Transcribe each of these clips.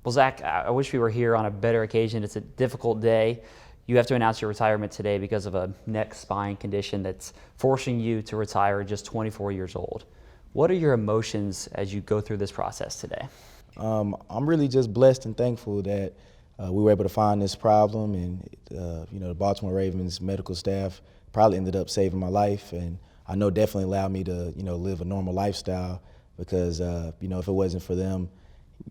Well, Zach, I wish we were here on a better occasion. It's a difficult day. You have to announce your retirement today because of a neck spine condition that's forcing you to retire at just 24 years old. What are your emotions as you go through this process today? I'm really just blessed and thankful that we were able to find this problem, and the Baltimore Ravens medical staff probably ended up saving my life, and I know definitely allowed me to live a normal lifestyle because if it wasn't for them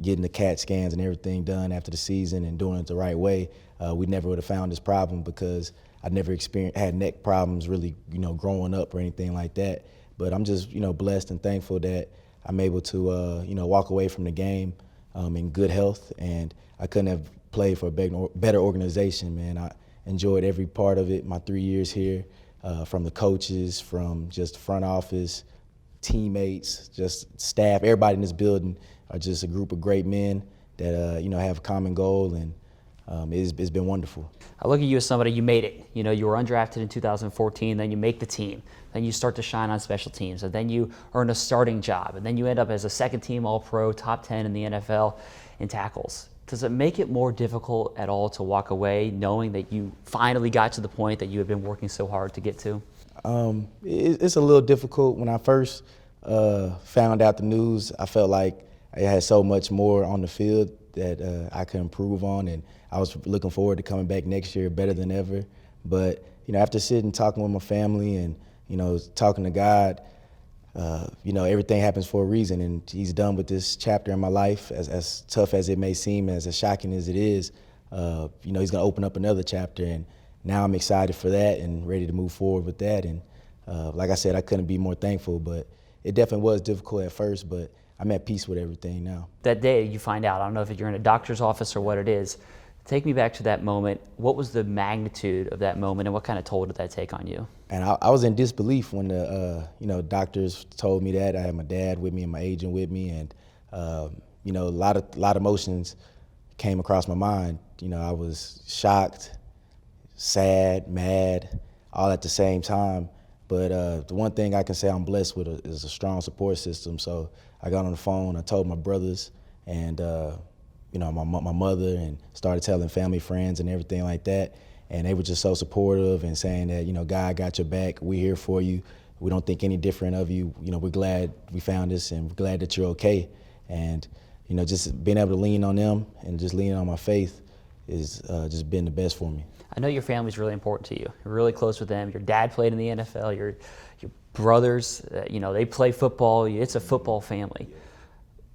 getting the CAT scans and everything done after the season and doing it the right way, we never would have found this problem because I never had neck problems really growing up or anything like that. But I'm just blessed and thankful that I'm able to walk away from the game in good health, and I couldn't have played for a better organization, man. I enjoyed every part of it, my 3 years here, from the coaches, from just front office, teammates, just staff. Everybody in this building are just a group of great men that have a common goal, and it's been wonderful. I look at you as somebody, you made it. You were undrafted in 2014, then you make the team, then you start to shine on special teams, and then you earn a starting job, and then you end up as a second-team All-Pro, top 10 in the NFL in tackles. Does it make it more difficult at all to walk away knowing that you finally got to the point that you have been working so hard to get to? It's a little difficult. When I first found out the news, I felt like I had so much more on the field that I could improve on, and I was looking forward to coming back next year better than ever. But after sitting, talking with my family, and talking to God, everything happens for a reason, and He's done with this chapter in my life. As tough as it may seem, as shocking as it is, He's going to open up another chapter, and now I'm excited for that and ready to move forward with that. And like I said, I couldn't be more thankful, but it definitely was difficult at first, but I'm at peace with everything now. That day you find out, I don't know if you're in a doctor's office or what it is, take me back to that moment. What was the magnitude of that moment, and what kind of toll did that take on you? And I was in disbelief when the doctors told me that. I had my dad with me and my agent with me, and a lot of emotions came across my mind. I was shocked, sad, mad, all at the same time. But the one thing I can say I'm blessed with is a strong support system. So I got on the phone, I told my brothers, and my mother, and started telling family, friends, and everything like that. And they were just so supportive and saying that, God got your back. We're here for you. We don't think any different of you. We're glad we found this, and we're glad that you're okay. And, just being able to lean on them and just leaning on my faith is just been the best for me. I know your family's really important to you. You're really close with them. Your dad played in the NFL. Your brothers, they play football. It's a football family.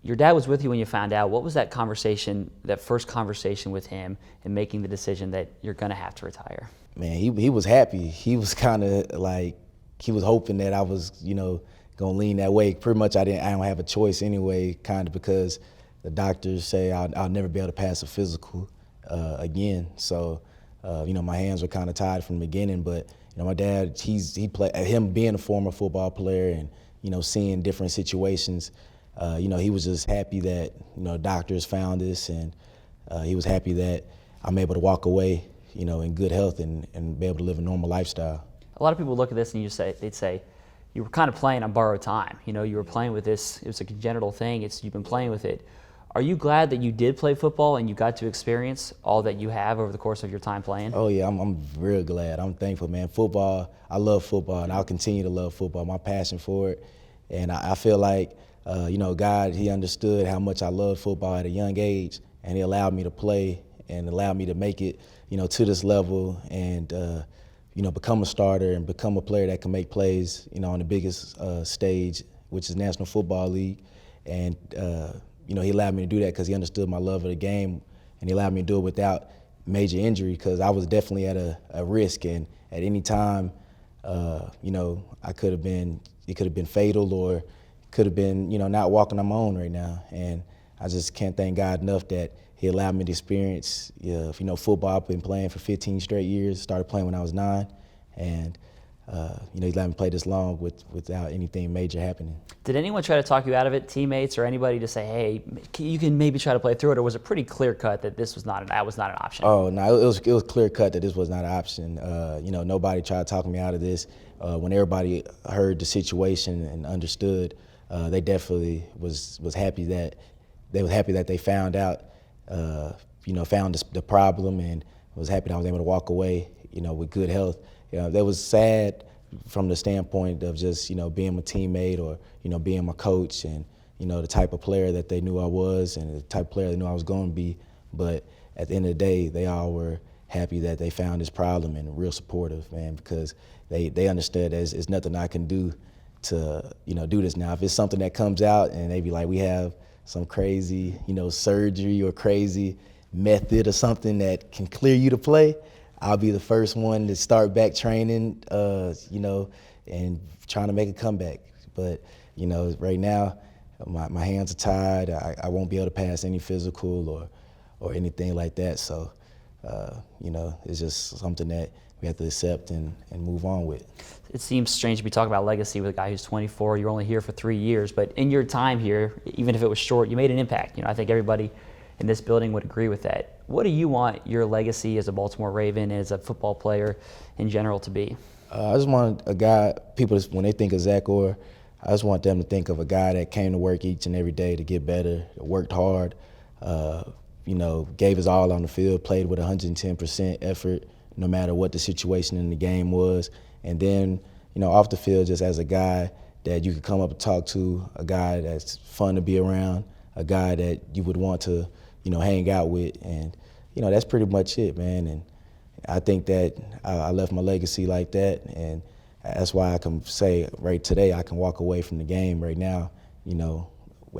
Your dad was with you when you found out. What was that conversation, that first conversation with him in making the decision that you're going to have to retire? Man, he was happy. He was kind of like, he was hoping that I was, going to lean that way. Pretty much I don't have a choice anyway, kind of, because the doctors say I'll never be able to pass a physical again. So, my hands were kind of tied from the beginning. But, my dad, him being a former football player and, seeing different situations, he was just happy that, doctors found this, and he was happy that I'm able to walk away, in good health and be able to live a normal lifestyle. A lot of people look at this and they'd say, you were kind of playing on borrowed time. You were playing with this, it was a congenital thing, you've been playing with it. Are you glad that you did play football and you got to experience all that you have over the course of your time playing? Oh yeah, I'm real glad. I'm thankful, man. Football, I love football, and I'll continue to love football. My passion for it, and I feel like, God, He understood how much I loved football at a young age, and He allowed me to play and allowed me to make it, to this level, and become a starter and become a player that can make plays, on the biggest stage, which is National Football League. And He allowed me to do that because He understood my love of the game, and He allowed me to do it without major injury, because I was definitely at a risk, and at any time, it could have been fatal, or could have been, not walking on my own right now. And I just can't thank God enough that He allowed me to experience, football. I've been playing for 15 straight years, started playing when I was 9, and He let me play this long without anything major happening. Did anyone try to talk you out of it, teammates or anybody, to say, hey, you can maybe try to play through it, or was it pretty clear cut that that was not an option? Oh no, it was clear cut that this was not an option. Nobody tried to talk me out of this. When everybody heard the situation and understood, they definitely was happy that they found out found the problem and was happy that I was able to walk away, with good health. That was sad from the standpoint of just, being my teammate or, being my coach and, the type of player that they knew I was and the type of player they knew I was going to be. But at the end of the day, they all were happy that they found this problem and real supportive, man, because they understood there's nothing I can do to, do this now. If it's something that comes out and they be like, we have some crazy, surgery or crazy method or something that can clear you to play, I'll be the first one to start back training, and trying to make a comeback. But, right now, my hands are tied. I won't be able to pass any physical or anything like that. So, it's just something that we have to accept and move on with. It seems strange to be talking about legacy with a guy who's 24. You're only here for 3 years, but in your time here, even if it was short, you made an impact. I think everybody in this building would agree with that. What do you want your legacy as a Baltimore Raven, as a football player in general, to be? I just want a guy, people, when they think of Zach Orr, I just want them to think of a guy that came to work each and every day to get better, worked hard, gave his all on the field, played with 110% effort, no matter what the situation in the game was. And then, off the field, just as a guy that you could come up and talk to, a guy that's fun to be around, a guy that you would want to, hang out with. And, that's pretty much it, man. And I think that I left my legacy like that. And that's why I can say right today, I can walk away from the game right now,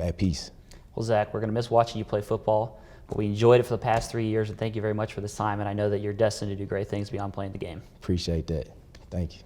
at peace. Well, Zach, we're going to miss watching you play football, but we enjoyed it for the past 3 years, and thank you very much for this time. And I know that you're destined to do great things beyond playing the game. Appreciate that. Thank you.